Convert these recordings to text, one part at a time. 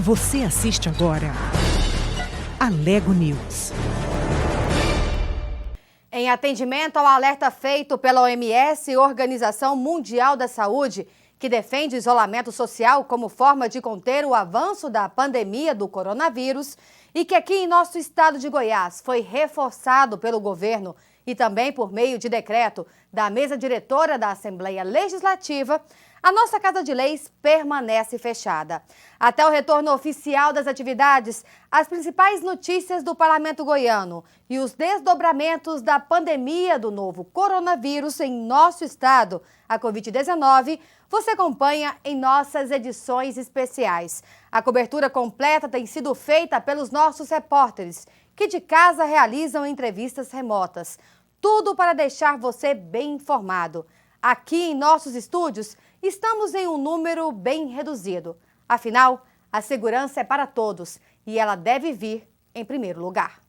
Você assiste agora Alego News. Em atendimento ao alerta feito pela OMS, Organização Mundial da Saúde, que defende isolamento social como forma de conter o avanço da pandemia do coronavírus e que aqui em nosso estado de Goiás foi reforçado pelo governo e também por meio de decreto da mesa diretora da Assembleia Legislativa, a nossa Casa de Leis permanece fechada. Até o retorno oficial das atividades, as principais notícias do Parlamento Goiano e os desdobramentos da pandemia do novo coronavírus em nosso estado, a Covid-19, você acompanha em nossas edições especiais. A cobertura completa tem sido feita pelos nossos repórteres, que de casa realizam entrevistas remotas. Tudo para deixar você bem informado. Aqui em nossos estúdios, estamos em um número bem reduzido. Afinal, a segurança é para todos e ela deve vir em primeiro lugar.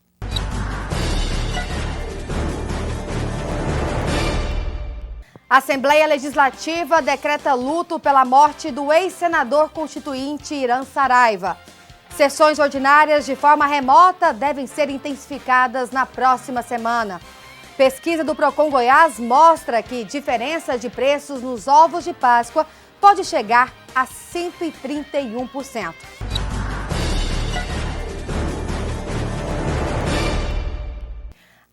A Assembleia Legislativa decreta luto pela morte do ex-senador constituinte Irã Saraiva. Sessões ordinárias de forma remota devem ser intensificadas na próxima semana. Pesquisa do Procon Goiás mostra que diferença de preços nos ovos de Páscoa pode chegar a 131%.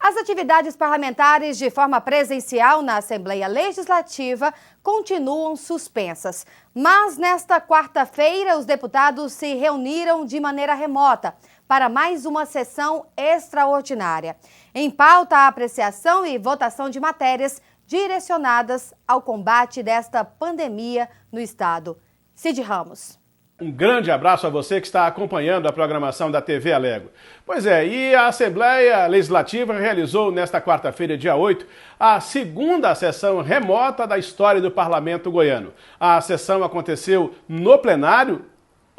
As atividades parlamentares de forma presencial na Assembleia Legislativa continuam suspensas. Mas nesta quarta-feira, os deputados se reuniram de maneira remota para mais uma sessão extraordinária. Em pauta, a apreciação e votação de matérias direcionadas ao combate desta pandemia no estado. Cid Ramos. Um grande abraço a você que está acompanhando a programação da TV Alego. Pois é, e a Assembleia Legislativa realizou nesta quarta-feira, dia 8, a segunda sessão remota da história do Parlamento Goiano. A sessão aconteceu no plenário,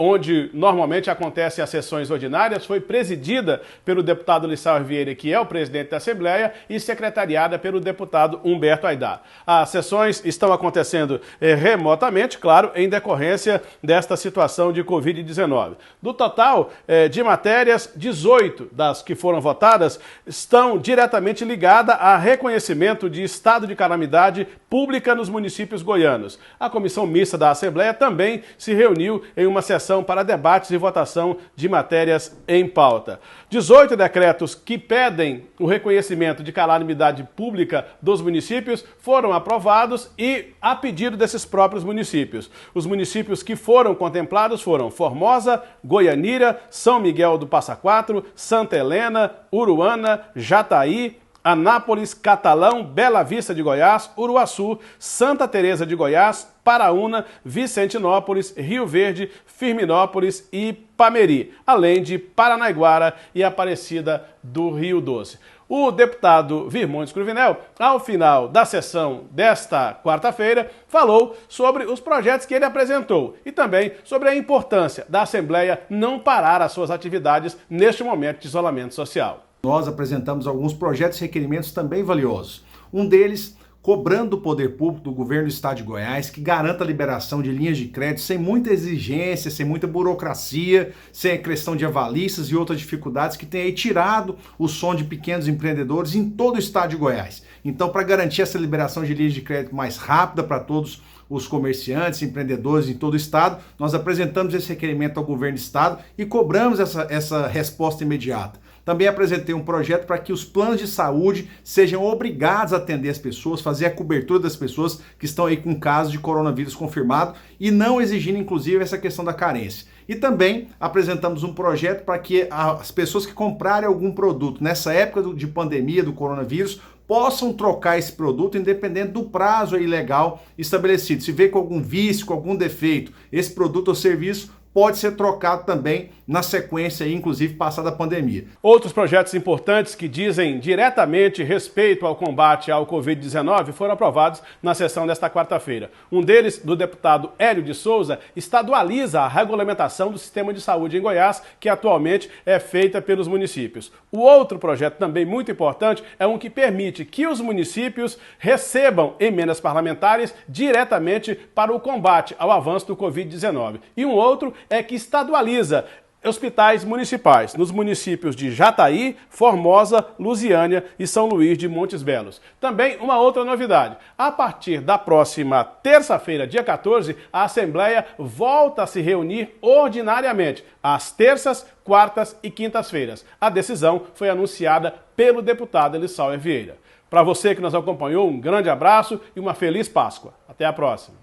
onde normalmente acontecem as sessões ordinárias, foi presidida pelo deputado Lissauer Vieira, que é o presidente da Assembleia, e secretariada pelo deputado Humberto Aidar. As sessões estão acontecendo remotamente, claro, em decorrência desta situação de Covid-19. Do total de matérias, 18 das que foram votadas estão diretamente ligadas a reconhecimento de estado de calamidade pública nos municípios goianos. A Comissão Mista da Assembleia também se reuniu em uma sessão para debates e votação de matérias em pauta. 18 decretos que pedem o reconhecimento de calamidade pública dos municípios foram aprovados e a pedido desses próprios municípios. Os municípios que foram contemplados foram Formosa, Goianira, São Miguel do Passa Quatro, Santa Helena, Uruana, Jataí, Anápolis, Catalão, Bela Vista de Goiás, Uruaçu, Santa Teresa de Goiás, Paraúna, Vicentinópolis, Rio Verde, Firminópolis e Pameri, além de Paranaiguara e Aparecida do Rio Doce. O deputado Virmontes Cruvinel, ao final da sessão desta quarta-feira, falou sobre os projetos que ele apresentou e também sobre a importância da Assembleia não parar as suas atividades neste momento de isolamento social. Nós apresentamos alguns projetos e requerimentos também valiosos. Um deles, cobrando do poder público do governo do estado de Goiás que garanta a liberação de linhas de crédito sem muita exigência, sem muita burocracia, sem a questão de avalistas e outras dificuldades que tem aí tirado o som de pequenos empreendedores em todo o estado de Goiás. Então, para garantir essa liberação de linhas de crédito mais rápida para todos os comerciantes, empreendedores em todo o estado, nós apresentamos esse requerimento ao governo do estado e cobramos essa resposta imediata. Também apresentei um projeto para que os planos de saúde sejam obrigados a atender as pessoas, fazer a cobertura das pessoas que estão aí com casos de coronavírus confirmado e não exigindo, inclusive, essa questão da carência. E também apresentamos um projeto para que as pessoas que comprarem algum produto nessa época de pandemia do coronavírus possam trocar esse produto independente do prazo aí legal estabelecido. Se vê com algum vício, com algum defeito, esse produto ou serviço pode ser trocado também na sequência, inclusive, passada a pandemia. Outros projetos importantes que dizem diretamente respeito ao combate ao Covid-19 foram aprovados na sessão desta quarta-feira. Um deles, do deputado Hélio de Souza, estadualiza a regulamentação do sistema de saúde em Goiás, que atualmente é feita pelos municípios. O outro projeto, também muito importante, é um que permite que os municípios recebam emendas parlamentares diretamente para o combate ao avanço do Covid-19. E um outro é que estadualiza hospitais municipais nos municípios de Jataí, Formosa, Lusiânia e São Luís de Montes Belos. Também uma outra novidade: a partir da próxima terça-feira, dia 14, a Assembleia volta a se reunir ordinariamente, às terças, quartas e quintas-feiras. A decisão foi anunciada pelo deputado Elissauer Vieira. Para você que nos acompanhou, um grande abraço e uma feliz Páscoa. Até a próxima.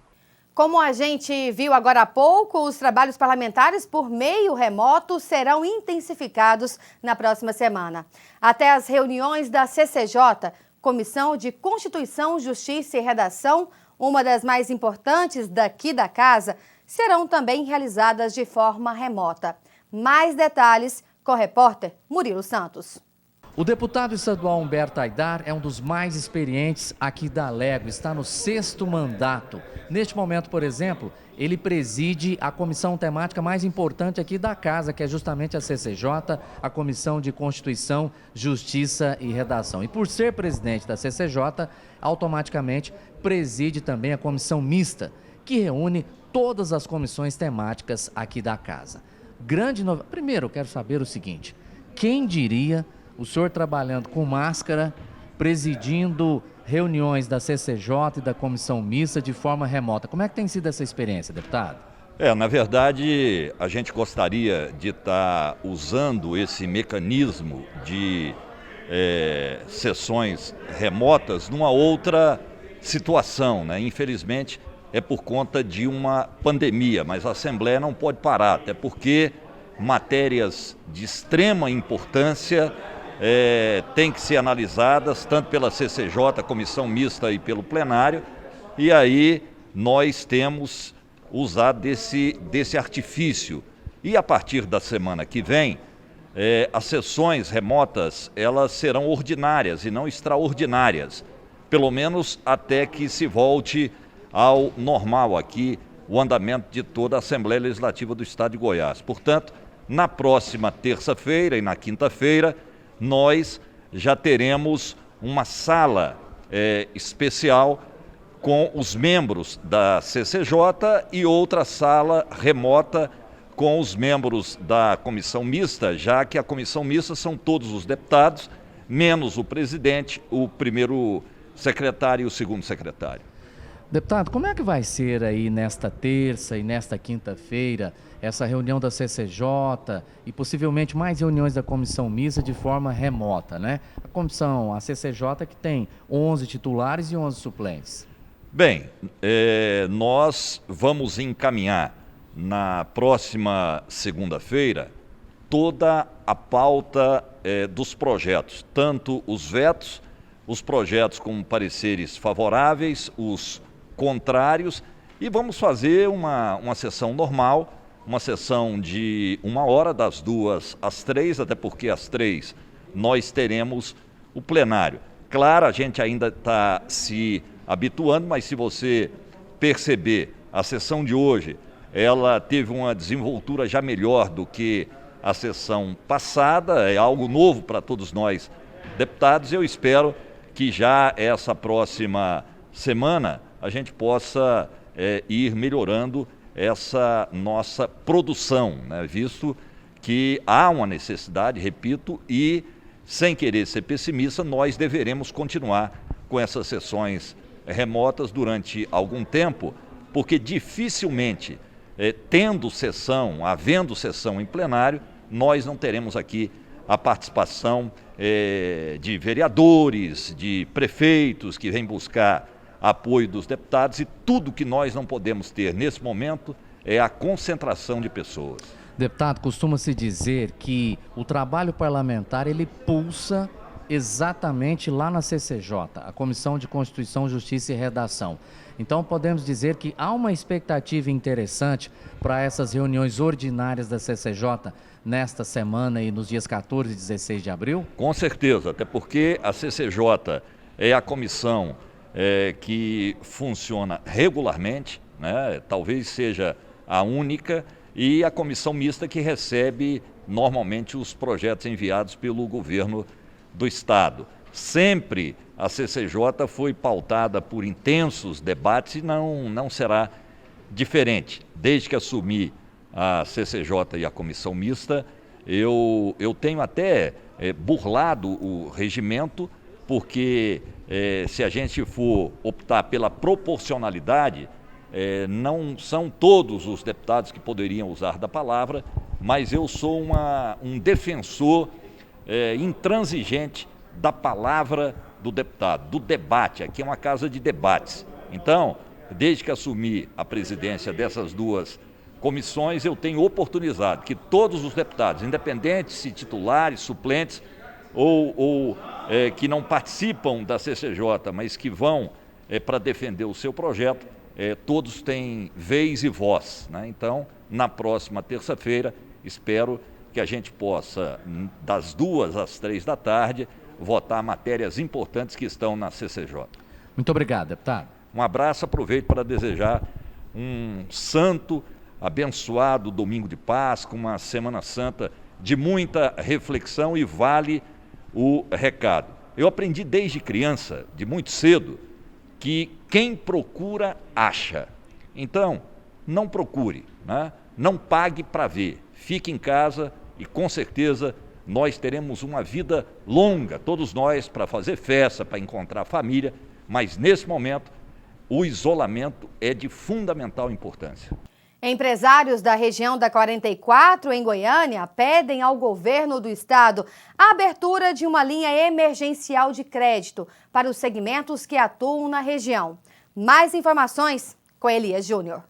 Como a gente viu agora há pouco, os trabalhos parlamentares por meio remoto serão intensificados na próxima semana. Até as reuniões da CCJ, Comissão de Constituição, Justiça e Redação, uma das mais importantes daqui da casa, serão também realizadas de forma remota. Mais detalhes com o repórter Murilo Santos. O deputado estadual Humberto Aidar é um dos mais experientes aqui da Alego, está no 6º mandato. Neste momento, por exemplo, ele preside a comissão temática mais importante aqui da casa, que é justamente a CCJ, a Comissão de Constituição, Justiça e Redação. E por ser presidente da CCJ, automaticamente preside também a comissão mista, que reúne todas as comissões temáticas aqui da casa. Primeiro, eu quero saber o seguinte: quem diria o senhor trabalhando com máscara, presidindo reuniões da CCJ e da comissão mista de forma remota? Como é que tem sido essa experiência, deputado? Na verdade, a gente gostaria de estar usando esse mecanismo de sessões remotas numa outra situação, né? Infelizmente, é por conta de uma pandemia, mas a Assembleia não pode parar, até porque matérias de extrema importância têm que ser analisadas tanto pela CCJ, Comissão Mista, e pelo plenário, e aí nós temos usado desse artifício. E a partir da semana que vem, as sessões remotas elas serão ordinárias e não extraordinárias, pelo menos até que se volte ao normal aqui o andamento de toda a Assembleia Legislativa do Estado de Goiás. Portanto, na próxima terça-feira e na quinta-feira, nós já teremos uma sala especial com os membros da CCJ e outra sala remota com os membros da comissão mista, já que a comissão mista são todos os deputados, menos o presidente, o primeiro secretário e o segundo secretário. Deputado, como é que vai ser aí nesta terça e nesta quinta-feira essa reunião da CCJ e possivelmente mais reuniões da comissão mista de forma remota, né? A CCJ que tem 11 titulares e 11 suplentes. Bem, nós vamos encaminhar na próxima segunda-feira toda a pauta dos projetos, tanto os vetos, os projetos com pareceres favoráveis, os contrários, e vamos fazer uma sessão normal, uma sessão de 1 hora, das 2 às 3, até porque às 3 nós teremos o plenário. Claro, a gente ainda está se habituando, mas se você perceber, a sessão de hoje, ela teve uma desenvoltura já melhor do que a sessão passada, é algo novo para todos nós deputados. Eu espero que já essa próxima semana a gente possa ir melhorando essa nossa produção, né? Visto que há uma necessidade, repito, e sem querer ser pessimista, nós deveremos continuar com essas sessões remotas durante algum tempo, porque dificilmente, havendo sessão em plenário, nós não teremos aqui a participação de vereadores, de prefeitos que vêm buscar apoio dos deputados, e tudo que nós não podemos ter nesse momento é a concentração de pessoas. Deputado, costuma-se dizer que o trabalho parlamentar ele pulsa exatamente lá na CCJ, a Comissão de Constituição, Justiça e Redação. Então podemos dizer que há uma expectativa interessante para essas reuniões ordinárias da CCJ nesta semana e nos dias 14 e 16 de abril? Com certeza, até porque a CCJ é a comissão que funciona regularmente, né? Talvez seja a única, e a comissão mista que recebe normalmente os projetos enviados pelo governo do Estado. Sempre a CCJ foi pautada por intensos debates e não será diferente. Desde que assumi a CCJ e a comissão mista, eu tenho até burlado o regimento, porque se a gente for optar pela proporcionalidade, não são todos os deputados que poderiam usar da palavra, mas eu sou um defensor intransigente da palavra do deputado, do debate. Aqui é uma casa de debates. Então, desde que assumi a presidência dessas duas comissões, eu tenho oportunizado que todos os deputados, independentes se titulares, suplentes ou que não participam da CCJ, mas que vão para defender o seu projeto, todos têm vez e voz, né? Então, na próxima terça-feira, espero que a gente possa, das 2 às 3 da tarde, votar matérias importantes que estão na CCJ. Muito obrigado, deputado. Um abraço, aproveito para desejar um santo, abençoado domingo de Páscoa, uma Semana Santa de muita reflexão, e vale o recado. Eu aprendi desde criança, de muito cedo, que quem procura, acha. Então, não procure, né? Não pague para ver, fique em casa e com certeza nós teremos uma vida longa, todos nós, para fazer festa, para encontrar família, mas nesse momento o isolamento é de fundamental importância. Empresários da região da 44, em Goiânia, pedem ao governo do estado a abertura de uma linha emergencial de crédito para os segmentos que atuam na região. Mais informações com Elias Júnior.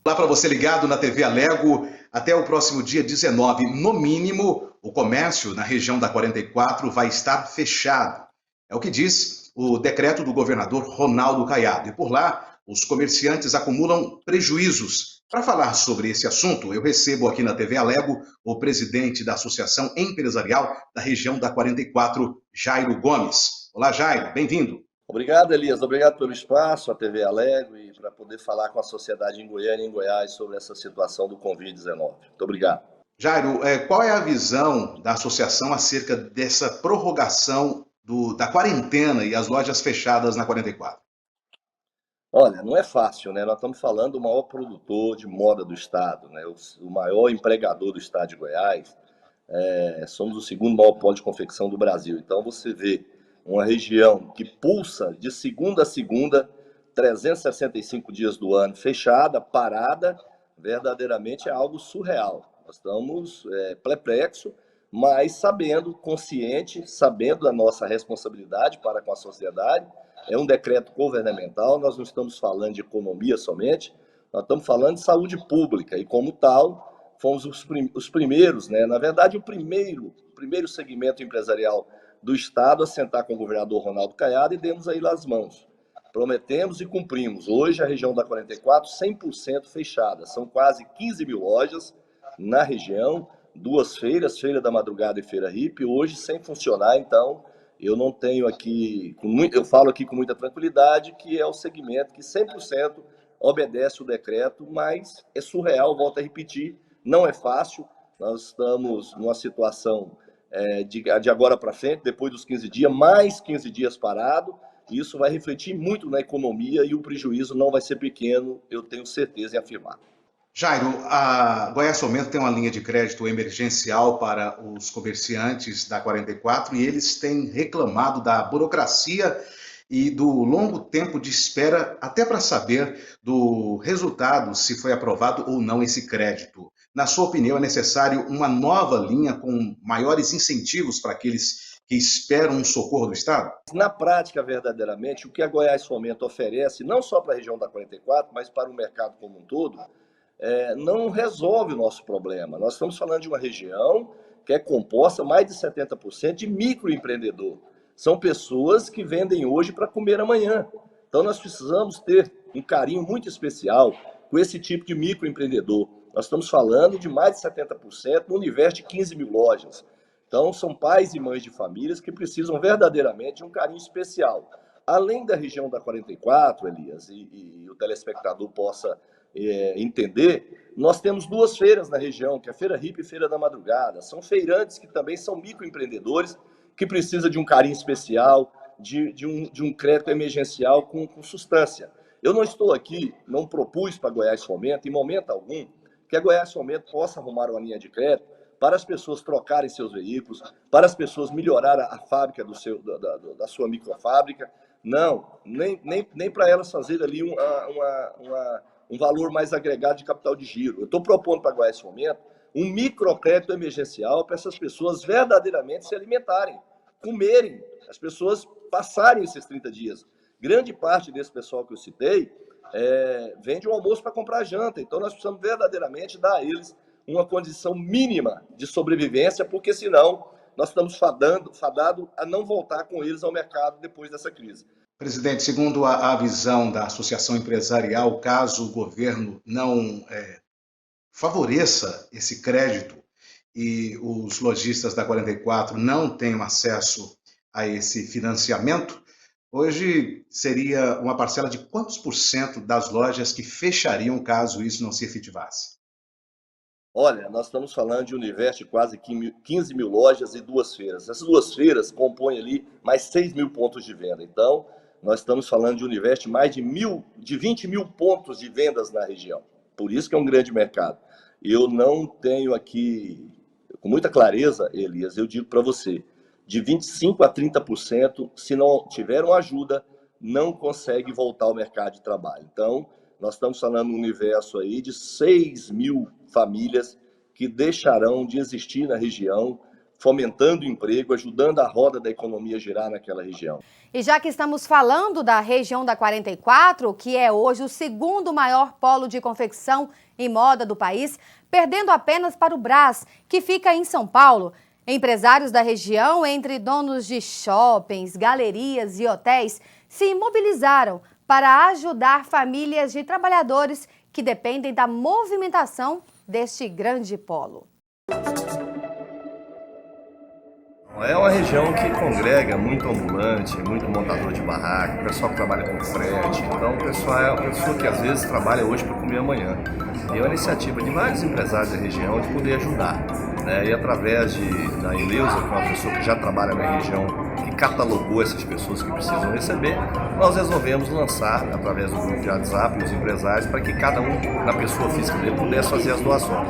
Olá para você ligado na TV Alego. Até o próximo dia 19, no mínimo, o comércio na região da 44 vai estar fechado. É o que diz o decreto do governador Ronaldo Caiado. E por lá, os comerciantes acumulam prejuízos. Para falar sobre esse assunto, eu recebo aqui na TV Alego o presidente da Associação Empresarial da região da 44, Jairo Gomes. Olá, Jairo, bem-vindo. Obrigado, Elias. Obrigado pelo espaço, a TV Alego, e para poder falar com a sociedade em Goiânia e em Goiás sobre essa situação do Covid-19. Muito obrigado. Jairo, qual é a visão da associação acerca dessa prorrogação da quarentena e as lojas fechadas na 44? Olha, não é fácil, né? Nós estamos falando do maior produtor de moda do estado, né? O maior empregador do estado de Goiás. Somos o segundo maior polo de confecção do Brasil. Então você vê uma região que pulsa de segunda a segunda, 365 dias do ano, fechada, parada, verdadeiramente é algo surreal. Nós estamos perplexos, mas sabendo, consciente, sabendo da nossa responsabilidade para com a sociedade. É um decreto governamental, nós não estamos falando de economia somente, nós estamos falando de saúde pública, e como tal, fomos os primeiros, né? Na verdade, o primeiro segmento empresarial do estado a sentar com o governador Ronaldo Caiado e demos a ele as mãos. Prometemos e cumprimos. Hoje a região da 44, 100% fechada. São quase 15 mil lojas na região, 2 feiras, Feira da Madrugada e Feira Hippie, hoje sem funcionar. Então, eu não tenho aqui, eu falo aqui com muita tranquilidade que é o segmento que 100% obedece o decreto, mas é surreal, volto a repetir, não é fácil. Nós estamos numa situação de agora para frente, depois dos 15 dias, mais 15 dias parado, e isso vai refletir muito na economia e o prejuízo não vai ser pequeno, eu tenho certeza em afirmar. Jairo, a Goiás Fomento tem uma linha de crédito emergencial para os comerciantes da 44 e eles têm reclamado da burocracia e do longo tempo de espera até para saber do resultado, se foi aprovado ou não esse crédito. Na sua opinião, é necessário uma nova linha com maiores incentivos para aqueles que esperam um socorro do Estado? Na prática, verdadeiramente, o que a Goiás Fomento oferece, não só para a região da 44, mas para o mercado como um todo, não resolve o nosso problema. Nós estamos falando de uma região que é composta mais de 70% de microempreendedor. São pessoas que vendem hoje para comer amanhã. Então nós precisamos ter um carinho muito especial com esse tipo de microempreendedor. Nós estamos falando de mais de 70% no universo de 15 mil lojas. Então são pais e mães de famílias que precisam verdadeiramente de um carinho especial. Além da região da 44, Elias, e o telespectador possa entender, nós temos 2 feiras na região, que é a Feira Hippie e Feira da Madrugada. São feirantes que também são microempreendedores, que precisam de um carinho especial, de um crédito emergencial com substância. Eu não estou aqui, não propus para Goiás Fomento, em momento algum, que a Goiás Fomento possa arrumar uma linha de crédito para as pessoas trocarem seus veículos, para as pessoas melhorarem a fábrica da sua microfábrica. Não, nem para elas fazerem ali um valor mais agregado de capital de giro. Eu estou propondo para a Goiás Fomento um microcrédito emergencial para essas pessoas verdadeiramente se alimentarem, comerem, as pessoas passarem esses 30 dias. Grande parte desse pessoal que eu citei vende o almoço para comprar janta, então nós precisamos verdadeiramente dar a eles uma condição mínima de sobrevivência, porque senão nós estamos fadados a não voltar com eles ao mercado depois dessa crise. Presidente, segundo a visão da Associação Empresarial, caso o governo não favoreça esse crédito e os lojistas da 44 não tenham acesso a esse financiamento, hoje seria uma parcela de quantos % das lojas que fechariam caso isso não se efetivasse? Olha, nós estamos falando de um universo de quase 15 mil lojas e 2 feiras. Essas 2 feiras compõem ali mais 6 mil pontos de venda. Então, nós estamos falando de um universo de mais de 20 mil pontos de vendas na região. Por isso que é um grande mercado. Eu não tenho aqui, com muita clareza, Elias, eu digo para você, de 25% a 30%, se não tiver uma ajuda, não consegue voltar ao mercado de trabalho. Então, nós estamos falando de um universo aí de 6 mil famílias que deixarão de existir na região, fomentando o emprego, ajudando a roda da economia a girar naquela região. E já que estamos falando da região da 44, que é hoje o segundo maior polo de confecção e moda do país, perdendo apenas para o Brás, que fica em São Paulo, empresários da região, entre donos de shoppings, galerias e hotéis, se mobilizaram para ajudar famílias de trabalhadores que dependem da movimentação deste grande polo. É uma região que congrega muito ambulante, muito montador de barraca, o pessoal que trabalha com frete. Então, o pessoal é uma pessoa que às vezes trabalha hoje para comer amanhã. E é uma iniciativa de vários empresários da região de poder ajudar. Né? E através da Eleusa, que é uma pessoa que já trabalha na região, que catalogou essas pessoas que precisam receber, nós resolvemos lançar, através do grupo de WhatsApp, os empresários, para que cada um, na pessoa física dele, pudesse fazer as doações.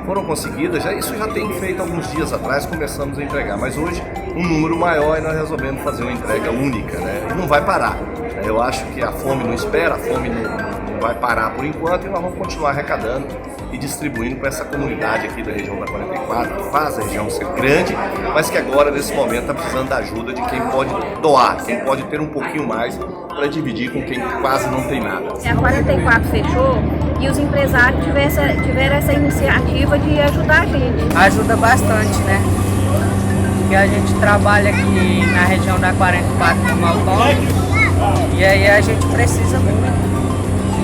Foram conseguidas, isso já tem feito alguns dias atrás, começamos a entregar, mas hoje um número maior e nós resolvemos fazer uma entrega única, né? E não vai parar. Eu acho que a fome não espera, a fome não vai parar por enquanto e nós vamos continuar arrecadando e distribuindo para essa comunidade aqui da região da 44, que faz a região ser grande, mas que agora, nesse momento, está precisando da ajuda de quem pode doar, quem pode ter um pouquinho mais para dividir com quem quase não tem nada. A 44 fechou e os empresários tiveram essa iniciativa de ajudar a gente. Ajuda bastante, né? Porque a gente trabalha aqui na região da 44 como autônomo e aí a gente precisa muito.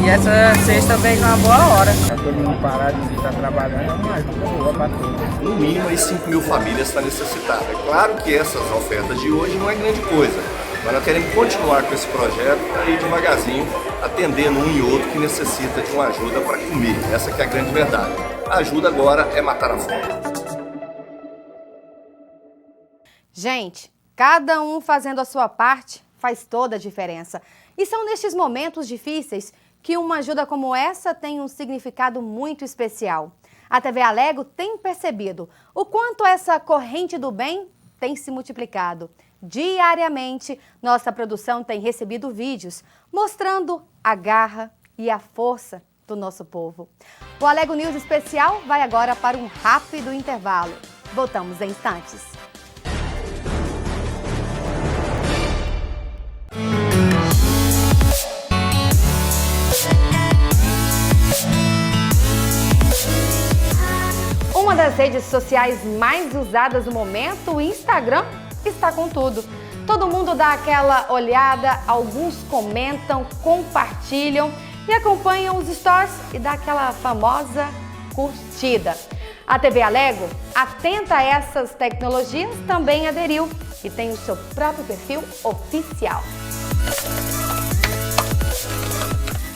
E essa sexta veio numa boa hora. Está todo mundo parado de estar trabalhando, é uma ajuda boa para todos. No mínimo, aí 5 mil famílias estão necessitadas. É claro que essas ofertas de hoje não é grande coisa, mas nós queremos continuar com esse projeto aí devagarzinho, atendendo um e outro que necessita de uma ajuda para comer. Essa que é a grande verdade. A ajuda agora é matar a fome. Gente, cada um fazendo a sua parte faz toda a diferença. E são nestes momentos difíceis que uma ajuda como essa tem um significado muito especial. A TV Alego tem percebido o quanto essa corrente do bem tem se multiplicado. Diariamente, nossa produção tem recebido vídeos mostrando a garra e a força do nosso povo. O Alego News Especial vai agora para um rápido intervalo. Voltamos em instantes. Uma das redes sociais mais usadas no momento, o Instagram, está com tudo. Todo mundo dá aquela olhada, alguns comentam, compartilham e acompanham os stories e dá aquela famosa curtida. A TV Alego, atenta a essas tecnologias, também aderiu e tem o seu próprio perfil oficial.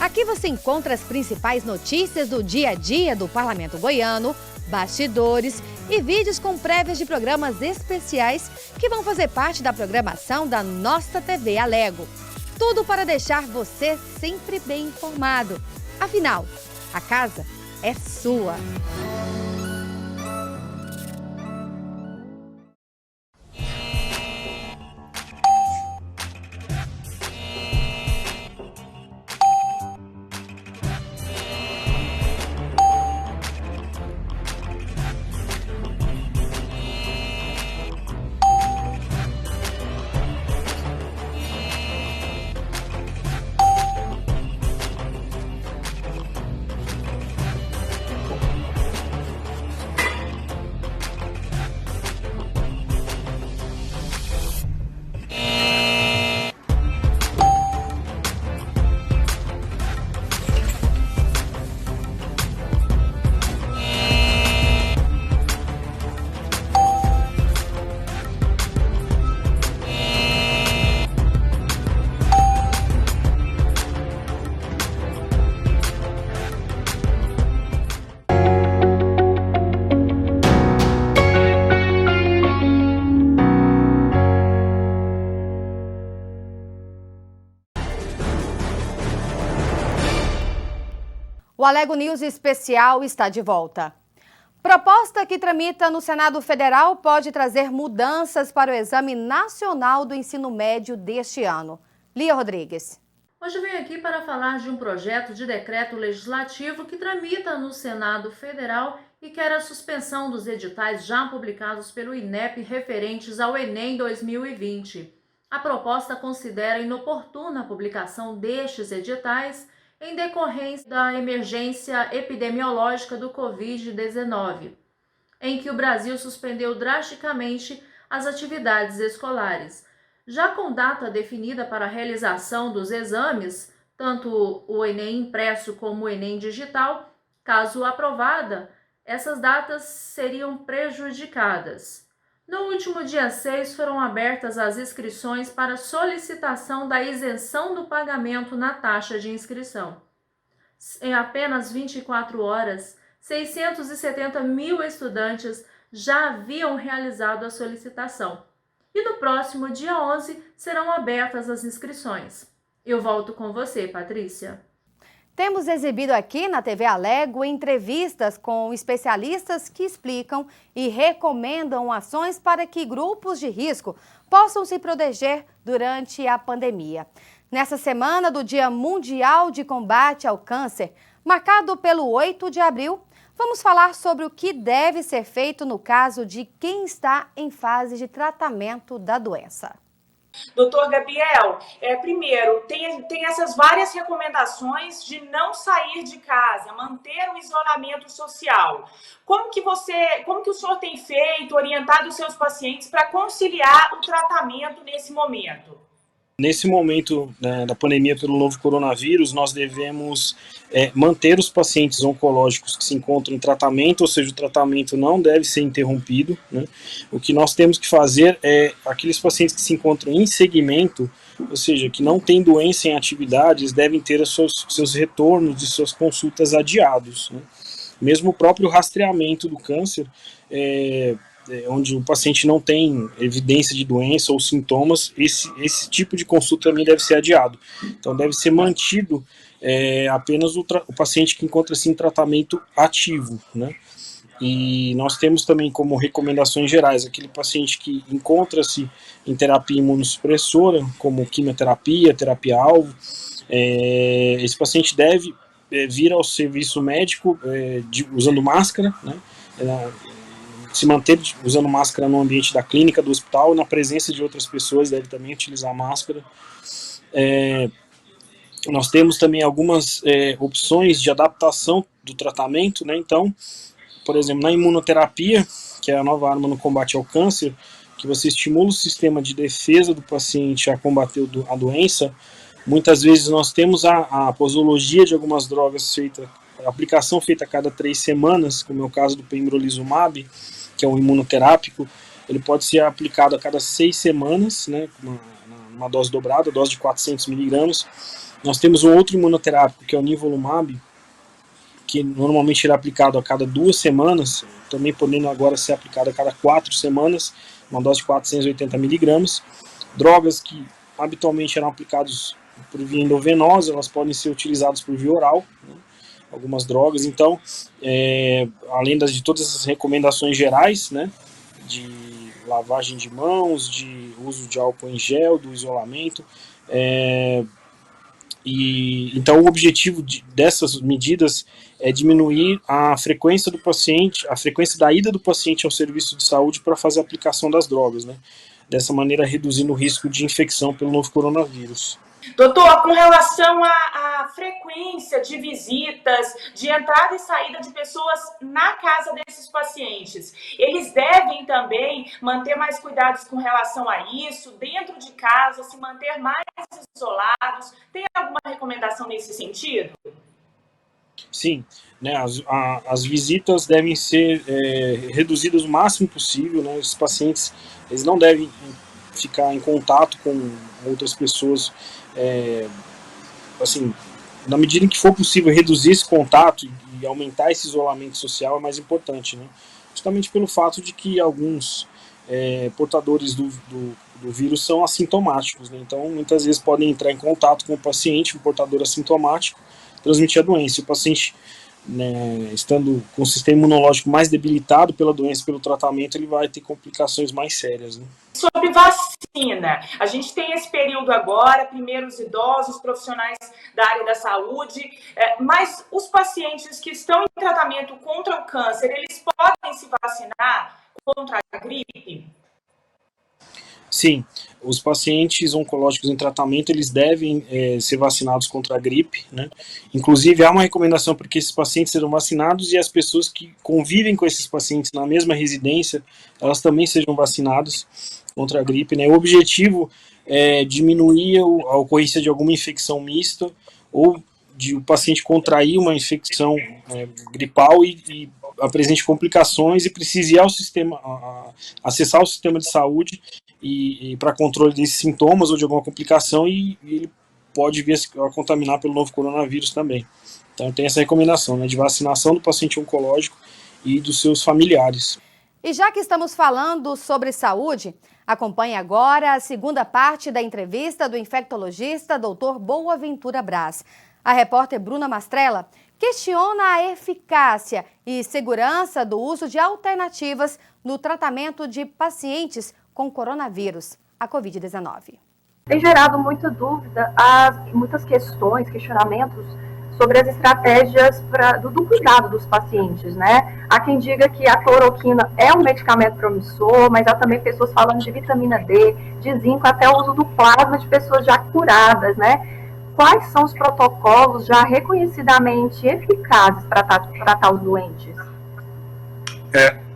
Aqui você encontra as principais notícias do dia a dia do Parlamento Goiano, bastidores e vídeos com prévias de programas especiais que vão fazer parte da programação da nossa TV Alego. Tudo para deixar você sempre bem informado. Afinal, a casa é sua. O Alego News Especial está de volta. Proposta que tramita no Senado Federal pode trazer mudanças para o Exame Nacional do Ensino Médio deste ano. Lia Rodrigues. Hoje venho aqui para falar de um projeto de decreto legislativo que tramita no Senado Federal e quer a suspensão dos editais já publicados pelo INEP referentes ao Enem 2020. A proposta considera inoportuna a publicação destes editais em decorrência da emergência epidemiológica do Covid-19, em que o Brasil suspendeu drasticamente as atividades escolares. Já com data definida para a realização dos exames, tanto o Enem impresso como o Enem digital, caso aprovada, essas datas seriam prejudicadas. No último dia 6, foram abertas as inscrições para solicitação da isenção do pagamento na taxa de inscrição. Em apenas 24 horas, 670 mil estudantes já haviam realizado a solicitação. E no próximo dia 11 serão abertas as inscrições. Eu volto com você, Patrícia. Temos exibido aqui na TV Alego entrevistas com especialistas que explicam e recomendam ações para que grupos de risco possam se proteger durante a pandemia. Nessa semana do Dia Mundial de Combate ao Câncer, marcado pelo 8 de abril, vamos falar sobre o que deve ser feito no caso de quem está em fase de tratamento da doença. Doutor Gabriel, primeiro, tem essas várias recomendações de não sair de casa, manter o isolamento social. Como que o senhor tem feito, orientado os seus pacientes para conciliar o tratamento nesse momento? Nesse momento, né, da pandemia pelo novo coronavírus, nós devemos manter os pacientes oncológicos que se encontram em tratamento, ou seja, o tratamento não deve ser interrompido, né? O que nós temos que fazer é, aqueles pacientes que se encontram em segmento, ou seja, que não têm doença em atividades, devem ter os seus retornos de suas consultas adiados, né? Mesmo o próprio rastreamento do câncer, onde o paciente não tem evidência de doença ou sintomas, esse tipo de consulta também deve ser adiado. Então deve ser mantido apenas o paciente que encontra-se em tratamento ativo, né? E nós temos também como recomendações gerais aquele paciente que encontra-se em terapia imunossupressora, como quimioterapia, terapia-alvo. Esse paciente deve vir ao serviço médico usando máscara, né? Se manter usando máscara no ambiente da clínica, do hospital, na presença de outras pessoas, deve também utilizar máscara. Nós temos também algumas opções de adaptação do tratamento, né? Então, por exemplo, na imunoterapia, que é a nova arma no combate ao câncer, que você estimula o sistema de defesa do paciente a combater a doença, muitas vezes nós temos a posologia de algumas drogas a aplicação feita a cada 3 semanas, como é o caso do pembrolizumab, que é um imunoterápico. Ele pode ser aplicado a cada 6 semanas, né, uma dose dobrada, dose de 400 miligramas. Nós temos um outro imunoterápico, que é o nivolumab, que normalmente ele é aplicado a cada 2 semanas, também podendo agora ser aplicado a cada 4 semanas, uma dose de 480 miligramas. Drogas que habitualmente eram aplicadas por via endovenosa, elas podem ser utilizadas por via oral, né? algumas drogas. Então, além de todas essas recomendações gerais, né, de lavagem de mãos, de uso de álcool em gel, do isolamento, então o objetivo dessas medidas é diminuir a frequência do paciente, a frequência da ida do paciente ao serviço de saúde para fazer a aplicação das drogas, né? Dessa maneira reduzindo o risco de infecção pelo novo coronavírus. Doutor, com relação à frequência de visitas, de entrada e saída de pessoas na casa desses pacientes, eles devem também manter mais cuidados com relação a isso, dentro de casa, se manter mais isolados? Tem alguma recomendação nesse sentido? Sim, né, as visitas devem ser reduzidas o máximo possível, né? Os pacientes, eles não devem ficar em contato com outras pessoas, assim, na medida em que for possível reduzir esse contato e aumentar esse isolamento social é mais importante, né? Justamente pelo fato de que alguns portadores do vírus são assintomáticos, né? Então muitas vezes podem entrar em contato com o paciente, um portador assintomático, transmitir a doença. O paciente, né, estando com o sistema imunológico mais debilitado pela doença, pelo tratamento, ele vai ter complicações mais sérias, né? Sobre vacina, a gente tem esse período agora, primeiro os idosos, profissionais da área da saúde, mas os pacientes que estão em tratamento contra o câncer, eles podem se vacinar contra a gripe? Sim, os pacientes oncológicos em tratamento, eles devem ser vacinados contra a gripe, né? Inclusive, há uma recomendação para que esses pacientes sejam vacinados e as pessoas que convivem com esses pacientes na mesma residência, elas também sejam vacinadas contra a gripe, né? O objetivo é diminuir a ocorrência de alguma infecção mista ou de o paciente contrair uma infecção gripal e apresente complicações e precise ir ao sistema, acessar o sistema de saúde e para controle desses sintomas ou de alguma complicação, e ele pode vir a contaminar pelo novo coronavírus também. Então tem essa recomendação, né, de vacinação do paciente oncológico e dos seus familiares. E já que estamos falando sobre saúde, acompanhe agora a segunda parte da entrevista do infectologista Dr. Boaventura Braz. A repórter Bruna Mastrella questiona a eficácia e segurança do uso de alternativas no tratamento de pacientes com coronavírus, a Covid-19. Tem gerado muita dúvida, muitas questões, questionamentos sobre as estratégias do cuidado dos pacientes, né? Há quem diga que a cloroquina é um medicamento promissor, mas há também pessoas falando de vitamina D, de zinco, até o uso do plasma de pessoas já curadas, né? Quais são os protocolos já reconhecidamente eficazes para tratar os doentes?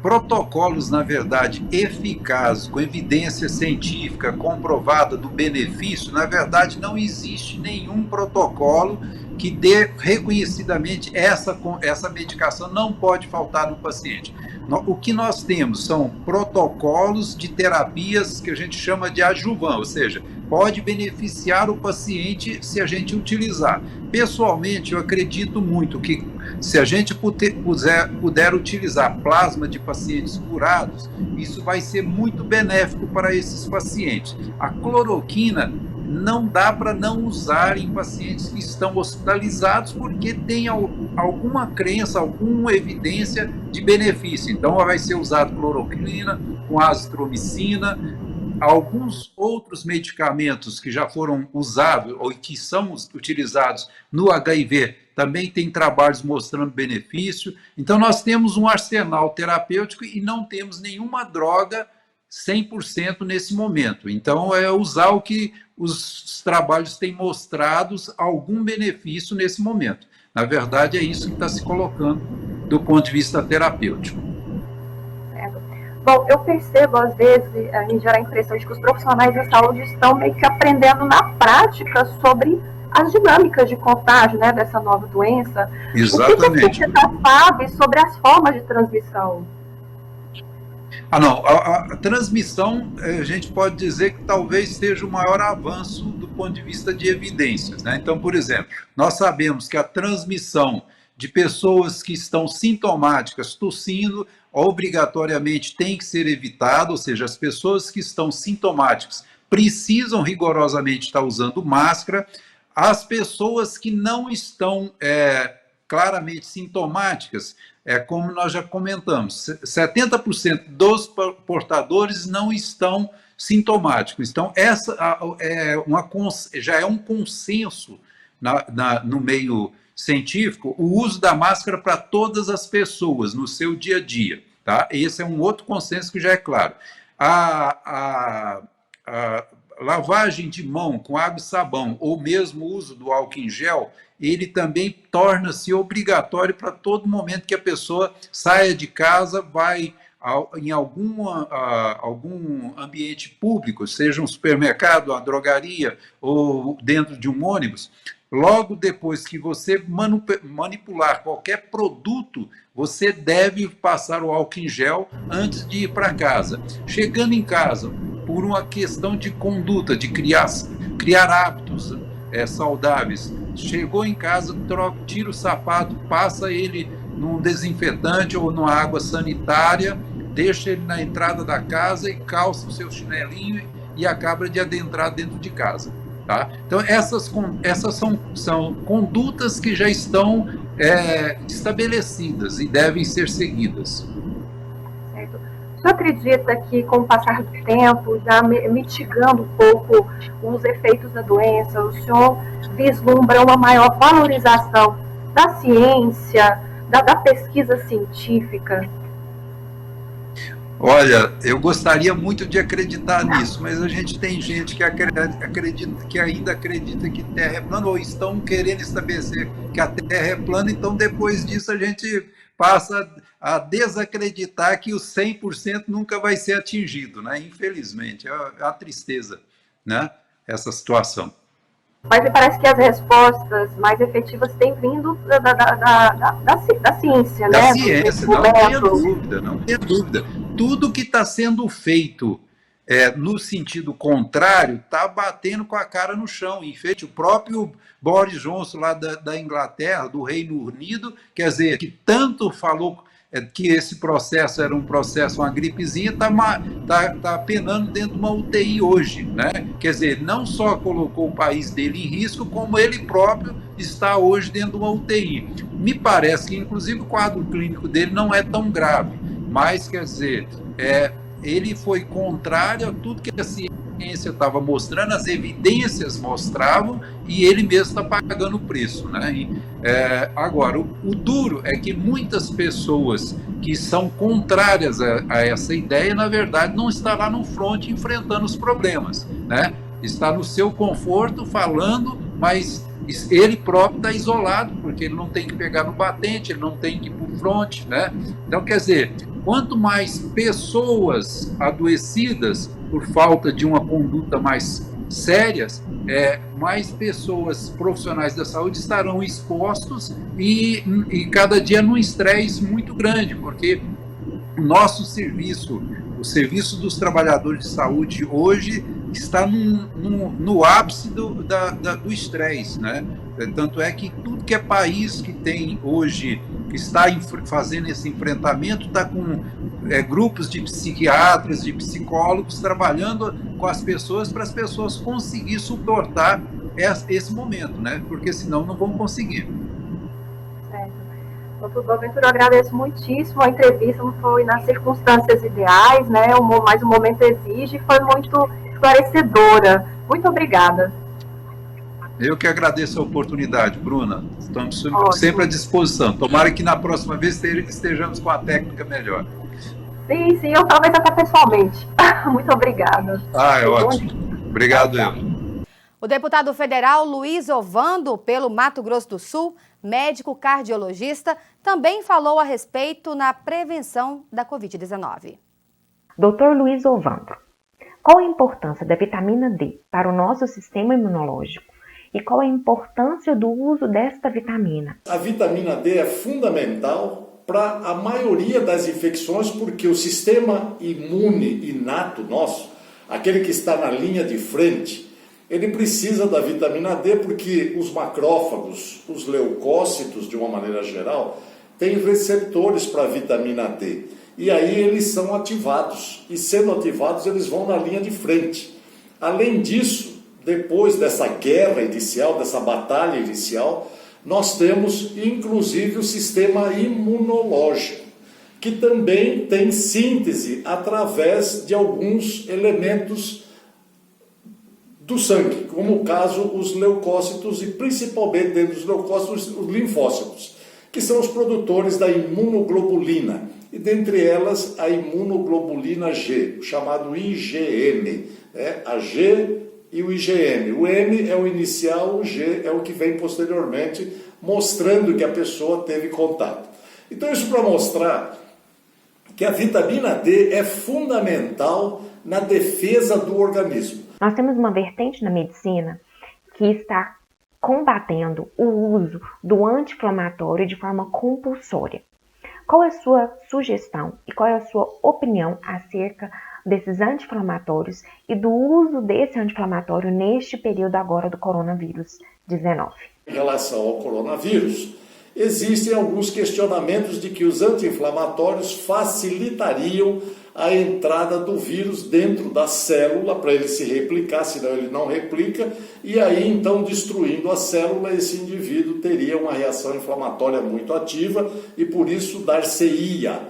Protocolos, na verdade, eficazes, com evidência científica comprovada do benefício, na verdade, não existe nenhum protocolo que dê reconhecidamente essa medicação não pode faltar no paciente. O que nós temos são protocolos de terapias que a gente chama de adjuvante, ou seja, pode beneficiar o paciente se a gente utilizar. Pessoalmente, eu acredito muito que se a gente puder utilizar plasma de pacientes curados, isso vai ser muito benéfico para esses pacientes. A cloroquina não dá para não usar em pacientes que estão hospitalizados porque tem alguma crença, alguma evidência de benefício. Então vai ser usado cloroquina com azitromicina, alguns outros medicamentos que já foram usados ou que são utilizados no HIV também tem trabalhos mostrando benefício. Então nós temos um arsenal terapêutico e não temos nenhuma droga 100% nesse momento. Então é usar o que os trabalhos têm mostrado algum benefício nesse momento. Na verdade é isso que está se colocando do ponto de vista terapêutico. Bom, eu percebo, às vezes, me gera a impressão de que os profissionais da saúde estão meio que aprendendo na prática sobre as dinâmicas de contágio, né, dessa nova doença. Exatamente. O que você sabe sobre as formas de transmissão? A transmissão, a gente pode dizer que talvez seja o maior avanço do ponto de vista de evidências, né? Então, por exemplo, nós sabemos que a transmissão de pessoas que estão sintomáticas, tossindo, obrigatoriamente tem que ser evitada, ou seja, as pessoas que estão sintomáticas precisam rigorosamente estar usando máscara, as pessoas que não estão claramente sintomáticas, como nós já comentamos, 70% dos portadores não estão sintomáticos. Então, essa já é um consenso no meio científico, o uso da máscara para todas as pessoas no seu dia a dia. Tá? Esse é um outro consenso que já é claro. A lavagem de mão com água e sabão, ou mesmo o uso do álcool em gel, ele também torna-se obrigatório para todo momento que a pessoa saia de casa, vai em algum ambiente público, seja um supermercado, uma drogaria ou dentro de um ônibus. Logo depois que você manipular qualquer produto, você deve passar o álcool em gel antes de ir para casa. Chegando em casa, por uma questão de conduta, de criar hábitos saudáveis, chegou em casa, tira o sapato, passa ele num desinfetante ou numa água sanitária, deixa ele na entrada da casa e calça o seu chinelinho e acaba de adentrar dentro de casa. Tá? Então, essas são condutas que já estão estabelecidas e devem ser seguidas. Certo. O senhor acredita que, com o passar do tempo, já mitigando um pouco os efeitos da doença, o senhor vislumbra uma maior valorização da ciência, da pesquisa científica? Olha, eu gostaria muito de acreditar nisso, mas a gente tem gente que ainda acredita que Terra é plana, ou estão querendo estabelecer que a Terra é plana, então depois disso a gente passa a desacreditar que o 100% nunca vai ser atingido, né? Infelizmente, é uma tristeza, né? Essa situação. Mas me parece que as respostas mais efetivas têm vindo da ciência, né? Da ciência, não tenha dúvida, não tenha dúvida. Tudo que está sendo feito no sentido contrário está batendo com a cara no chão. Enfim, o próprio Boris Johnson, lá da Inglaterra, do Reino Unido, quer dizer, que tanto falou que esse processo era um processo, uma gripezinha, está penando dentro de uma UTI hoje, né? Quer dizer, não só colocou o país dele em risco, como ele próprio está hoje dentro de uma UTI. Me parece que, inclusive, o quadro clínico dele não é tão grave, mas, quer dizer, ele foi contrário a tudo que a ciência estava mostrando, as evidências mostravam, e ele mesmo está pagando o preço, né? Agora, o duro é que muitas pessoas que são contrárias a essa ideia, na verdade, não estão lá no front enfrentando os problemas, né? Está no seu conforto falando, mas ele próprio está isolado, porque ele não tem que pegar no batente, ele não tem que ir para o front, né? Então, quer dizer, quanto mais pessoas adoecidas por falta de uma conduta mais sérias, mais pessoas profissionais da saúde estarão expostos e cada dia num estresse muito grande, porque o nosso serviço, o serviço dos trabalhadores de saúde hoje está no ápice do estresse, né? Tanto é que tudo que é país que tem hoje, que está fazendo esse enfrentamento, está com grupos de psiquiatras, de psicólogos, trabalhando com as pessoas para as pessoas conseguirem suportar esse momento, né? Porque senão não vão conseguir. Certo. Doutor Boaventura, eu agradeço muitíssimo a entrevista, não foi nas circunstâncias ideais, né? Mas o momento exige, foi muito esclarecedora. Muito obrigada. Eu que agradeço a oportunidade, Bruna. Estamos sempre à disposição. Tomara que na próxima vez estejamos com a técnica melhor. Sim, eu talvez até pessoalmente. Muito obrigada. É ótimo. Obrigado, eu. O deputado federal Luiz Ovando, pelo Mato Grosso do Sul, médico cardiologista, também falou a respeito na prevenção da Covid-19. Dr. Luiz Ovando, qual a importância da vitamina D para o nosso sistema imunológico? E qual a importância do uso desta vitamina? A vitamina D é fundamental para a maioria das infecções, porque o sistema imune inato nosso, aquele que está na linha de frente, ele precisa da vitamina D porque os macrófagos, os leucócitos, de uma maneira geral, têm receptores para a vitamina D. E aí eles são ativados, e sendo ativados eles vão na linha de frente. Além disso, depois dessa guerra inicial, dessa batalha inicial, nós temos inclusive o sistema imunológico, que também tem síntese através de alguns elementos do sangue, como o caso os leucócitos e principalmente dentro dos leucócitos os linfócitos, que são os produtores da imunoglobulina, e dentre elas a imunoglobulina G, chamado IgM, a G e o IgM. O M é o inicial, o G é o que vem posteriormente, mostrando que a pessoa teve contato. Então isso para mostrar que a vitamina D é fundamental na defesa do organismo. Nós temos uma vertente na medicina que está combatendo o uso do anti-inflamatório de forma compulsória. Qual é a sua sugestão e qual é a sua opinião acerca desses anti-inflamatórios e do uso desse anti-inflamatório neste período agora do coronavírus 19? Em relação ao coronavírus, existem alguns questionamentos de que os anti-inflamatórios facilitariam a entrada do vírus dentro da célula para ele se replicar, senão ele não replica, e aí então destruindo a célula, esse indivíduo teria uma reação inflamatória muito ativa e por isso dar-se-ia,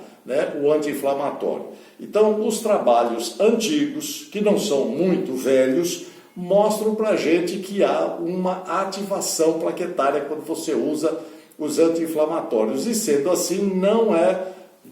o anti-inflamatório. Então os trabalhos antigos, que não são muito velhos, mostram para a gente que há uma ativação plaquetária quando você usa os anti-inflamatórios, e sendo assim não é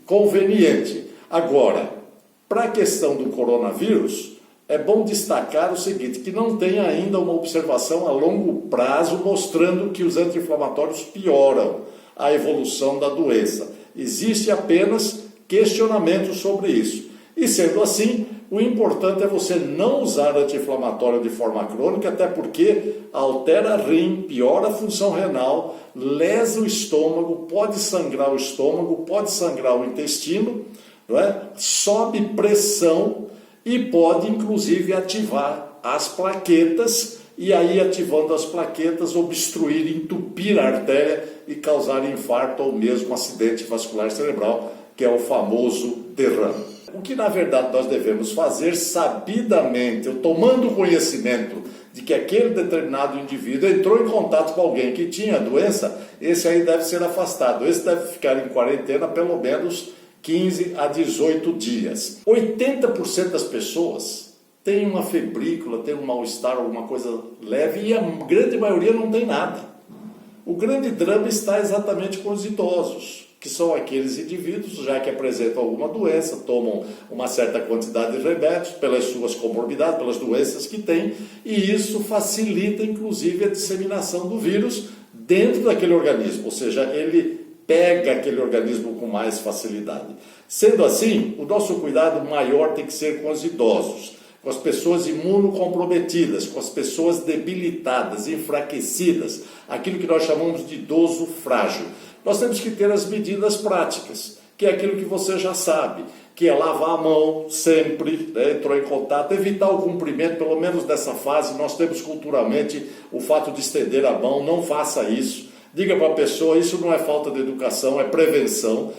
conveniente. Agora, para a questão do coronavírus, é bom destacar o seguinte, que não tem ainda uma observação a longo prazo mostrando que os anti-inflamatórios pioram a evolução da doença. Existe apenas questionamento sobre isso. E sendo assim, o importante é você não usar anti-inflamatório de forma crônica, até porque altera rim, piora a função renal, lesa o estômago, pode sangrar o estômago, pode sangrar o intestino, sobe pressão e pode inclusive ativar as plaquetas, e aí ativando as plaquetas obstruir, entupir a artéria e causar infarto ou mesmo acidente vascular cerebral, que é o famoso derrame. O que na verdade nós devemos fazer sabidamente, tomando conhecimento de que aquele determinado indivíduo entrou em contato com alguém que tinha a doença, esse aí deve ser afastado, esse deve ficar em quarentena pelo menos 15 a 18 dias. 80% das pessoas tem uma febrícula, tem um mal-estar, alguma coisa leve, e a grande maioria não tem nada. O grande drama está exatamente com os idosos, que são aqueles indivíduos, já que apresentam alguma doença, tomam uma certa quantidade de remédios, pelas suas comorbidades, pelas doenças que têm, e isso facilita, inclusive, a disseminação do vírus dentro daquele organismo, ou seja, ele pega aquele organismo com mais facilidade. Sendo assim, o nosso cuidado maior tem que ser com os idosos, com as pessoas imunocomprometidas, com as pessoas debilitadas, enfraquecidas, aquilo que nós chamamos de idoso frágil. Nós temos que ter as medidas práticas, que é aquilo que você já sabe, que é lavar a mão sempre, entrou em contato, evitar o cumprimento, pelo menos nessa fase, nós temos culturalmente o fato de estender a mão, não faça isso. Diga para a pessoa, isso não é falta de educação, é prevenção,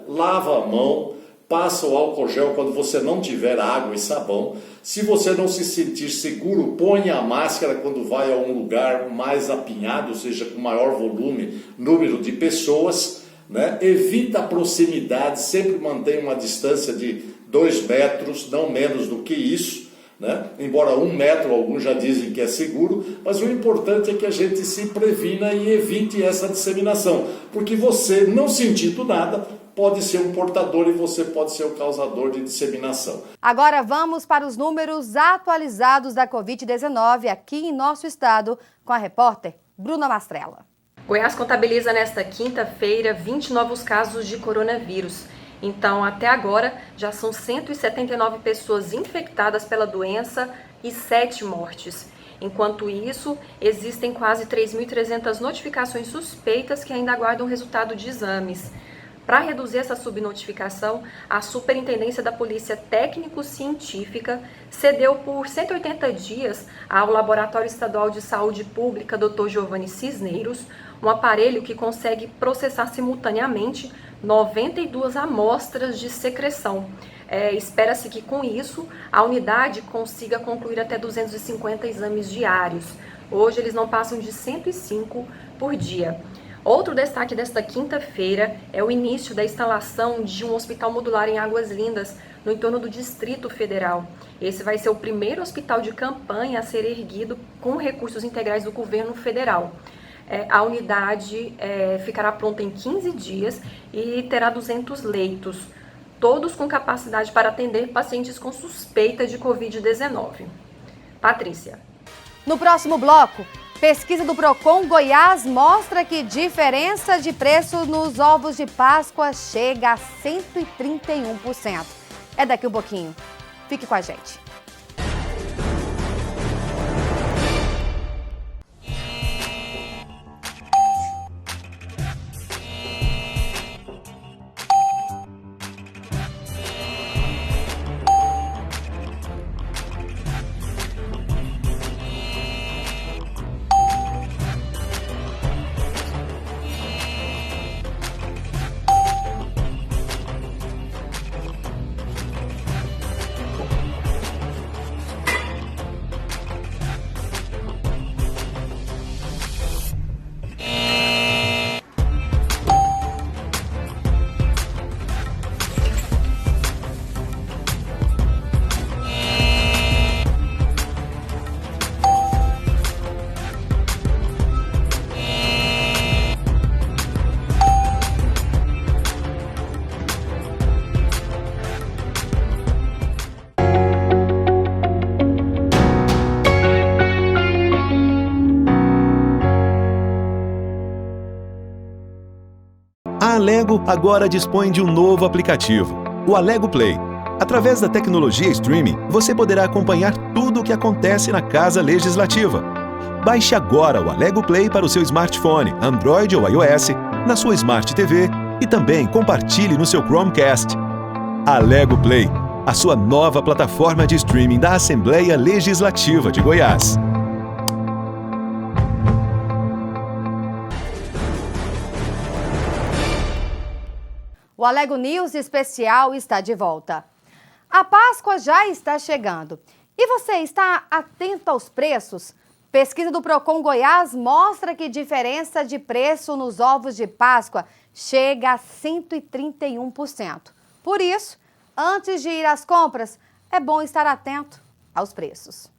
Lava a mão, passa o álcool gel quando você não tiver água e sabão. Se você não se sentir seguro, ponha a máscara quando vai a um lugar mais apinhado, ou seja, com maior volume, número de pessoas, Evita a proximidade, sempre mantenha uma distância de 2 metros, não menos do que isso, Embora 1 metro, alguns já dizem que é seguro, mas o importante é que a gente se previna e evite essa disseminação, porque você, não sentindo nada, pode ser um portador e você pode ser o causador de disseminação. Agora vamos para os números atualizados da Covid-19 aqui em nosso estado, com a repórter Bruna Mastrella. Goiás contabiliza nesta quinta-feira 20 novos casos de coronavírus. Então, até agora, já são 179 pessoas infectadas pela doença e 7 mortes. Enquanto isso, existem quase 3.300 notificações suspeitas que ainda aguardam resultado de exames. Para reduzir essa subnotificação, a Superintendência da Polícia Técnico-Científica cedeu por 180 dias ao Laboratório Estadual de Saúde Pública Dr. Giovanni Cisneiros um aparelho que consegue processar simultaneamente 92 amostras de secreção. Espera-se que com isso a unidade consiga concluir até 250 exames diários. Hoje eles não passam de 105 por dia. Outro destaque desta quinta-feira é o início da instalação de um hospital modular em Águas Lindas, no entorno do Distrito Federal. Esse vai ser o primeiro hospital de campanha a ser erguido com recursos integrais do governo federal. A unidade ficará pronta em 15 dias e terá 200 leitos, todos com capacidade para atender pacientes com suspeita de Covid-19. Patrícia. No próximo bloco, pesquisa do Procon Goiás mostra que diferença de preço nos ovos de Páscoa chega a 131%. É daqui um pouquinho. Fique com a gente. A Alego agora dispõe de um novo aplicativo, o Alego Play. Através da tecnologia streaming, você poderá acompanhar tudo o que acontece na Casa Legislativa. Baixe agora o Alego Play para o seu smartphone, Android ou iOS, na sua Smart TV e também compartilhe no seu Chromecast. Alego Play, a sua nova plataforma de streaming da Assembleia Legislativa de Goiás. O Alego News Especial está de volta. A Páscoa já está chegando. E você está atento aos preços? Pesquisa do Procon Goiás mostra que diferença de preço nos ovos de Páscoa chega a 131%. Por isso, antes de ir às compras, é bom estar atento aos preços.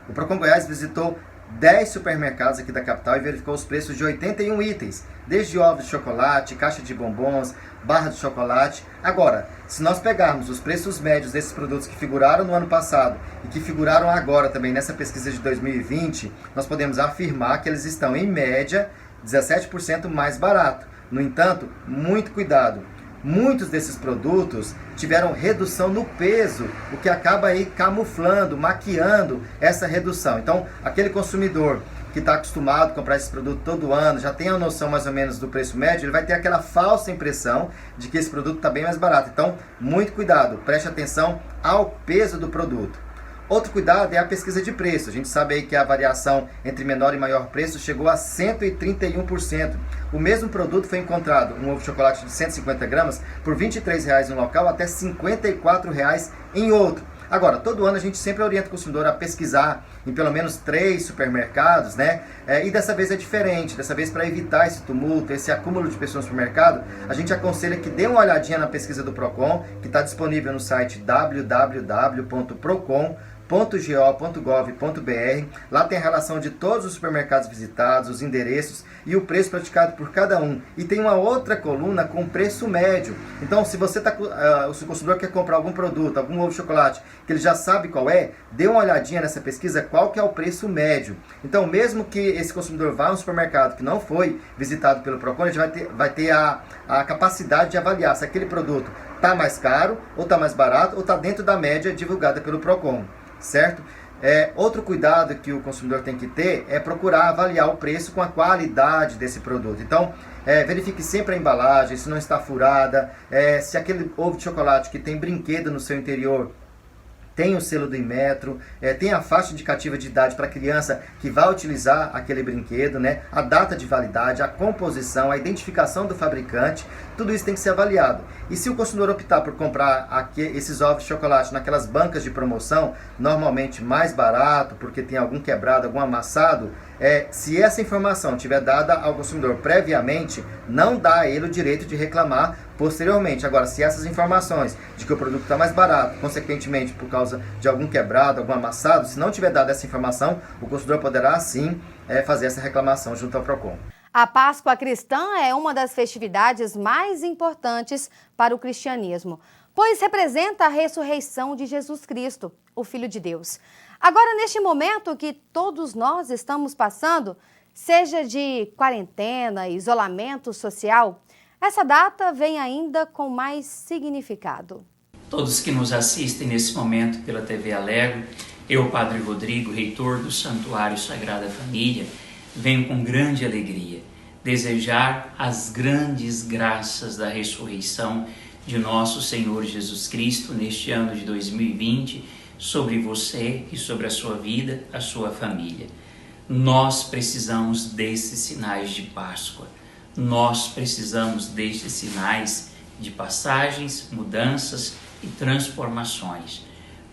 O Procon Goiás visitou 10 supermercados aqui da capital e verificou os preços de 81 itens, desde ovos de chocolate, caixa de bombons, barra de chocolate. Agora, se nós pegarmos os preços médios desses produtos que figuraram no ano passado e que figuraram agora também nessa pesquisa de 2020, nós podemos afirmar que eles estão, em média, 17% mais barato. No entanto, muito cuidado. Muitos desses produtos tiveram redução no peso, o que acaba aí camuflando, maquiando essa redução. Então, aquele consumidor que está acostumado a comprar esse produto todo ano, já tem a noção mais ou menos do preço médio, ele vai ter aquela falsa impressão de que esse produto está bem mais barato. Então, muito cuidado, preste atenção ao peso do produto. Outro cuidado é a pesquisa de preço. A gente sabe aí que a variação entre menor e maior preço chegou a 131%. O mesmo produto foi encontrado, um ovo de chocolate de 150 gramas, por R$ 23,00 em um local, até R$ 54,00 em outro. Agora, todo ano a gente sempre orienta o consumidor a pesquisar em pelo menos 3 supermercados, né? E dessa vez é diferente. Dessa vez, para evitar esse tumulto, esse acúmulo de pessoas no supermercado, a gente aconselha que dê uma olhadinha na pesquisa do Procon, que está disponível no site www.procon.go.br. Lá tem a relação de todos os supermercados visitados, os endereços e o preço praticado por cada um. E tem uma outra coluna com preço médio. Então, se você se o consumidor quer comprar algum produto, algum ovo de chocolate, que ele já sabe qual é, dê uma olhadinha nessa pesquisa qual que é o preço médio. Então, mesmo que esse consumidor vá a um supermercado que não foi visitado pelo Procon, ele vai ter a capacidade de avaliar se aquele produto está mais caro, ou está mais barato, ou está dentro da média divulgada pelo Procon. Certo? Outro cuidado que o consumidor tem que ter é procurar avaliar o preço com a qualidade desse produto. Então, verifique sempre a embalagem, se não está furada, se aquele ovo de chocolate que tem brinquedo no seu interior tem o selo do Inmetro, tem a faixa indicativa de idade para a criança que vai utilizar aquele brinquedo, né? A data de validade, a composição, a identificação do fabricante, tudo isso tem que ser avaliado. E se o consumidor optar por comprar esses ovos de chocolate naquelas bancas de promoção, normalmente mais barato, porque tem algum quebrado, algum amassado, se essa informação tiver dada ao consumidor previamente, não dá a ele o direito de reclamar posteriormente. Agora, se essas informações de que o produto está mais barato, consequentemente por causa de algum quebrado, algum amassado, se não tiver dado essa informação, o consumidor poderá sim fazer essa reclamação junto ao PROCON. A Páscoa cristã é uma das festividades mais importantes para o cristianismo, pois representa a ressurreição de Jesus Cristo, o Filho de Deus. Agora, neste momento que todos nós estamos passando, seja de quarentena, isolamento social, essa data vem ainda com mais significado. Todos que nos assistem nesse momento pela TV Alego, eu, Padre Rodrigo, reitor do Santuário Sagrada Família, venho com grande alegria desejar as grandes graças da ressurreição de nosso Senhor Jesus Cristo neste ano de 2020 sobre você e sobre a sua vida, a sua família. Nós precisamos desses sinais de Páscoa. Nós precisamos destes sinais de passagens, mudanças e transformações.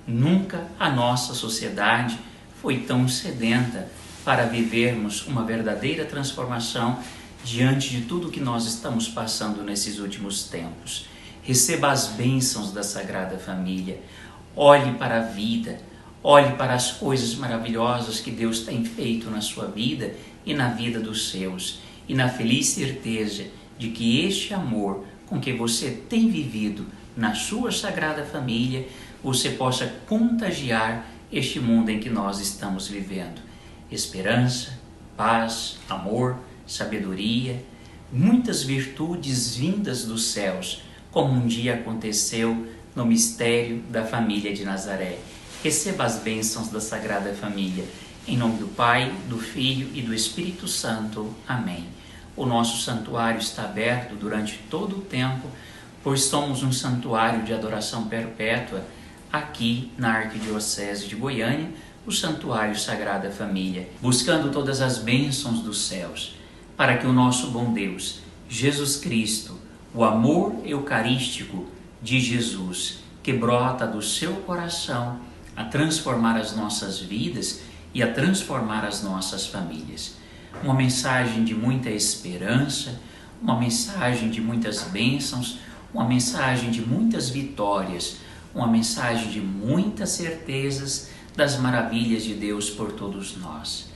Nunca a nossa sociedade foi tão sedenta para vivermos uma verdadeira transformação diante de tudo que nós estamos passando nesses últimos tempos. Receba as bênçãos da Sagrada Família. Olhe para a vida, olhe para as coisas maravilhosas que Deus tem feito na sua vida e na vida dos seus. E na feliz certeza de que este amor com que você tem vivido na sua Sagrada Família, você possa contagiar este mundo em que nós estamos vivendo. Esperança, paz, amor, sabedoria, muitas virtudes vindas dos céus, como um dia aconteceu no mistério da família de Nazaré. Receba as bênçãos da Sagrada Família. Em nome do Pai, do Filho e do Espírito Santo. Amém. O nosso santuário está aberto durante todo o tempo, pois somos um santuário de adoração perpétua aqui na Arquidiocese de Goiânia, o Santuário Sagrada Família, buscando todas as bênçãos dos céus, para que o nosso bom Deus, Jesus Cristo, o amor eucarístico de Jesus, que brota do seu coração a transformar as nossas vidas e a transformar as nossas famílias. Uma mensagem de muita esperança, uma mensagem de muitas bênçãos, uma mensagem de muitas vitórias, uma mensagem de muitas certezas das maravilhas de Deus por todos nós.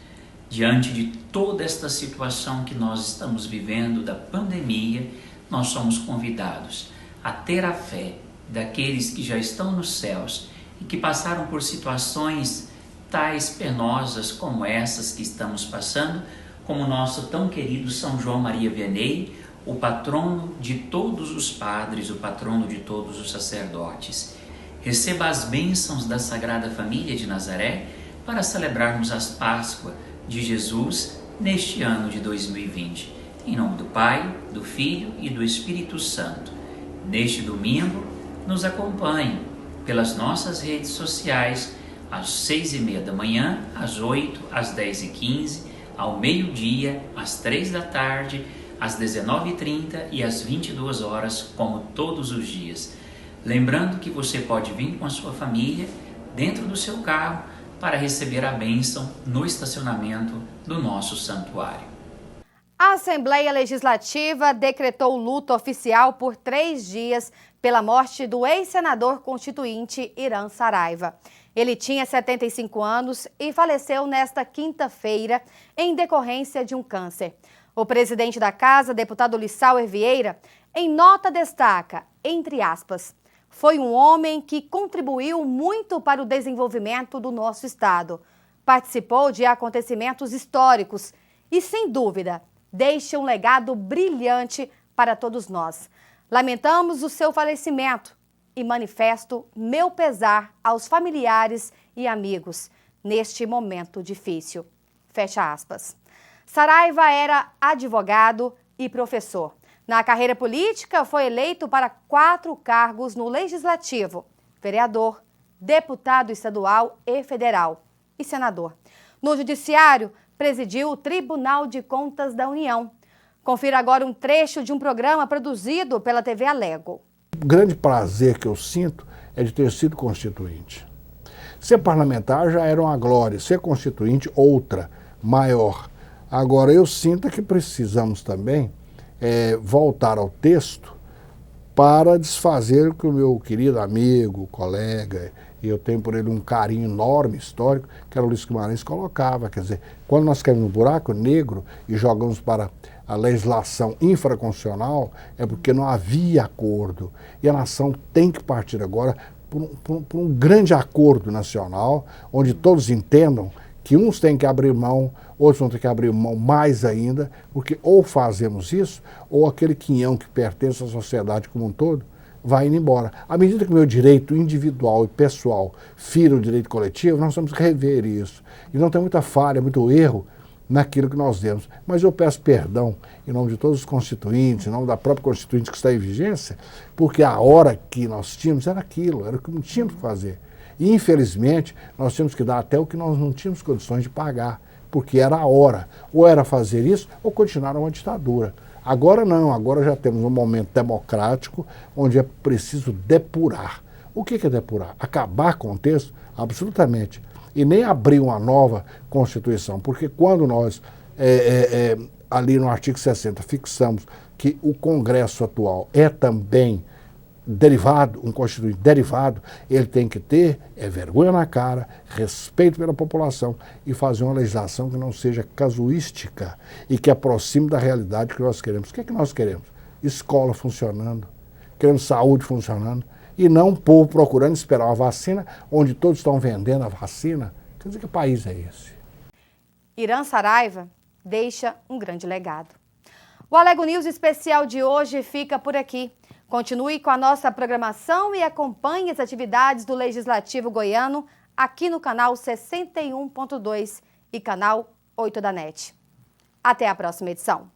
Diante de toda esta situação que nós estamos vivendo da pandemia, nós somos convidados a ter a fé daqueles que já estão nos céus e que passaram por situações tais penosas como essas que estamos passando, como o nosso tão querido São João Maria Vianney, o patrono de todos os padres, o patrono de todos os sacerdotes. Receba as bênçãos da Sagrada Família de Nazaré para celebrarmos a Páscoa de Jesus neste ano de 2020. Em nome do Pai, do Filho e do Espírito Santo. Neste domingo, nos acompanhe pelas nossas redes sociais às 6h30 da manhã, às 8h, às 10h15, ao meio-dia, às 3 da tarde, às 19h30 e às 22 horas, como todos os dias. Lembrando que você pode vir com a sua família dentro do seu carro para receber a bênção no estacionamento do nosso santuário. A Assembleia Legislativa decretou luto oficial por 3 dias pela morte do ex-senador constituinte Irã Saraiva. Ele tinha 75 anos e faleceu nesta quinta-feira em decorrência de um câncer. O presidente da Casa, deputado Lissauer Vieira, em nota destaca, entre aspas, foi um homem que contribuiu muito para o desenvolvimento do nosso estado. Participou de acontecimentos históricos e, sem dúvida, deixa um legado brilhante para todos nós. Lamentamos o seu falecimento e manifesto meu pesar aos familiares e amigos neste momento difícil. Fecha aspas. Saraiva era advogado e professor. Na carreira política, foi eleito para 4 cargos no Legislativo: vereador, deputado estadual e federal e senador. No Judiciário, presidiu o Tribunal de Contas da União. Confira agora um trecho de um programa produzido pela TV Alego. O grande prazer que eu sinto é de ter sido constituinte. Ser parlamentar já era uma glória, ser constituinte outra, maior. Agora eu sinto que precisamos também voltar ao texto para desfazer o que o meu querido amigo, colega, e eu tenho por ele um carinho enorme, histórico, que era o Luiz Guimarães colocava. Quer dizer, quando nós caímos no buraco negro e jogamos para a legislação infraconstitucional, é porque não havia acordo. E a nação tem que partir agora por um grande acordo nacional, onde todos entendam que uns têm que abrir mão, outros vão ter que abrir mão mais ainda, porque ou fazemos isso, ou aquele quinhão que pertence à sociedade como um todo vai indo embora. À medida que o meu direito individual e pessoal fira o direito coletivo, nós temos que rever isso. E não tem muita falha, muito erro naquilo que nós demos. Mas eu peço perdão em nome de todos os constituintes, em nome da própria constituinte que está em vigência, porque a hora que nós tínhamos era aquilo, era o que não tínhamos que fazer. E, infelizmente, nós tínhamos que dar até o que nós não tínhamos condições de pagar, porque era a hora. Ou era fazer isso, ou continuar uma ditadura. Agora não, agora já temos um momento democrático, onde é preciso depurar. O que é depurar? Acabar com o texto? Absolutamente. E nem abrir uma nova Constituição, porque quando nós, ali no artigo 60, fixamos que o Congresso atual é também derivado, um constituinte derivado, ele tem que ter vergonha na cara, respeito pela população e fazer uma legislação que não seja casuística e que aproxime da realidade que nós queremos. O que é que nós queremos? Escola funcionando, queremos saúde funcionando e não um povo procurando esperar uma vacina onde todos estão vendendo a vacina. Quer dizer, que país é esse? Irã Saraiva deixa um grande legado. O Alego News especial de hoje fica por aqui. Continue com a nossa programação e acompanhe as atividades do Legislativo Goiano aqui no canal 61.2 e canal 8 da NET. Até a próxima edição.